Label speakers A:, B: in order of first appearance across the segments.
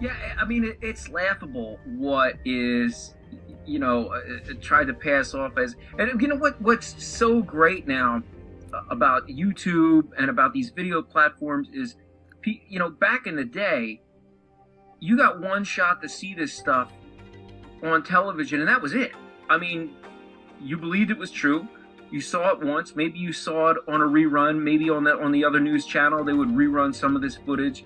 A: Yeah, I mean, it's laughable what is, tried to pass off as, and you know what's so great now about YouTube and about these video platforms is, back in the day, you got one shot to see this stuff on television, and that was it. I mean, you believed it was true. You saw it once. Maybe you saw it on a rerun. Maybe on the other news channel they would rerun some of this footage.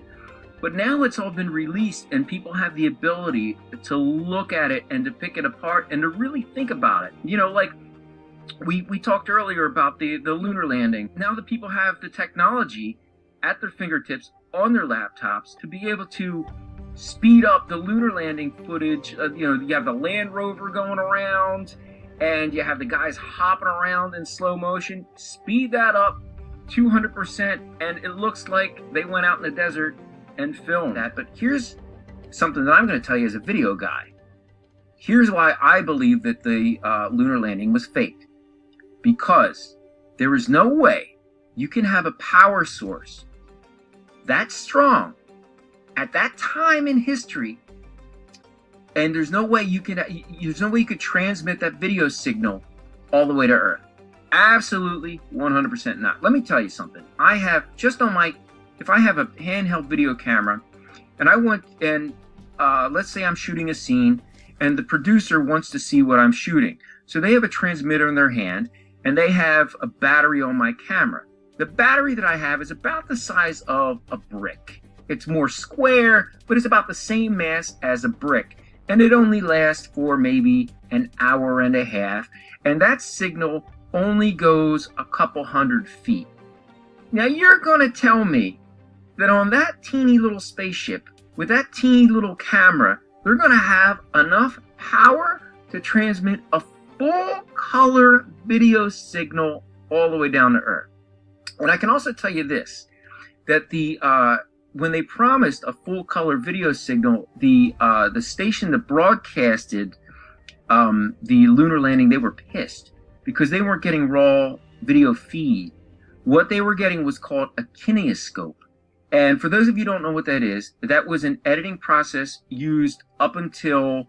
A: But now it's all been released, and people have the ability to look at it and to pick it apart and to really think about it. Like we talked earlier about the lunar landing. Now the people have the technology at their fingertips on their laptops to be able to speed up the lunar landing footage. You have the Land Rover going around, and you have the guys hopping around in slow motion. Speed that up 200%, and it looks like they went out in the desert and filmed that. But here's something that I'm going to tell you as a video guy. Here's why I believe that the lunar landing was faked. Because there is no way you can have a power source that strong at that time in history, and there's no way you could transmit that video signal all the way to Earth. Absolutely 100% not. Let me tell you something. I have if I have a handheld video camera and I want, and let's say I'm shooting a scene and the producer wants to see what I'm shooting. So they have a transmitter in their hand and they have a battery on my camera. The battery that I have is about the size of a brick. It's more square, but it's about the same mass as a brick. And it only lasts for maybe an hour and a half. And that signal only goes a couple hundred feet. Now you're going to tell me that on that teeny little spaceship, with that teeny little camera, they're going to have enough power to transmit a full color video signal all the way down to Earth. And I can also tell you this, that when they promised a full color video signal, the station that broadcasted the lunar landing, they were pissed because they weren't getting raw video feed. What they were getting was called a kineoscope. And for those of you who don't know what that is, that was an editing process used up until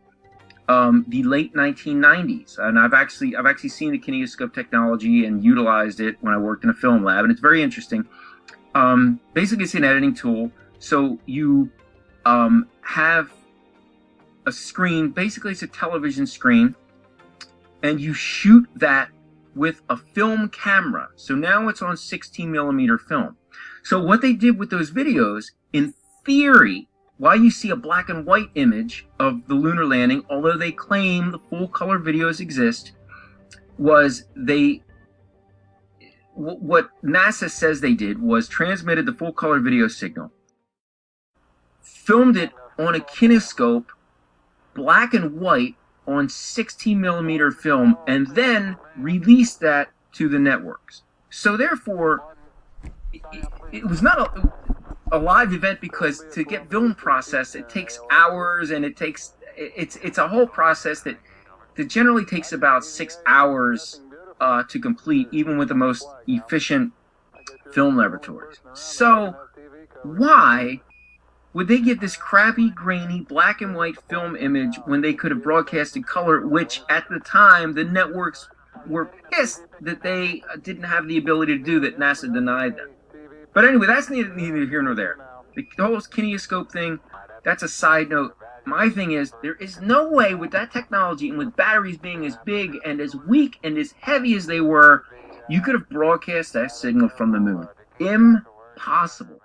A: the late 1990s. And I've actually seen the kineoscope technology and utilized it when I worked in a film lab, and it's very interesting. Basically, it's an editing tool. So you have a screen. Basically, it's a television screen, and you shoot that with a film camera. So now it's on 16 millimeter film. So what they did with those videos, in theory, why you see a black and white image of the lunar landing, although they claim the full color videos exist, was what NASA says they did was transmitted the full color video signal, filmed it on a kinescope, black and white on 16 millimeter film, and then released that to the networks. So therefore, it was not a live event, because to get film processed, it takes hours, and it's a whole process that generally takes about 6 hours to complete, even with the most efficient film laboratories. So why would they get this crappy, grainy, black and white film image when they could have broadcasted color, which at the time the networks were pissed that they didn't have the ability to do, that NASA denied them? But anyway, that's neither here nor there. The whole kineoscope thing, that's a side note. My thing is, there is no way with that technology and with batteries being as big and as weak and as heavy as they were, you could have broadcast that signal from the moon. Impossible.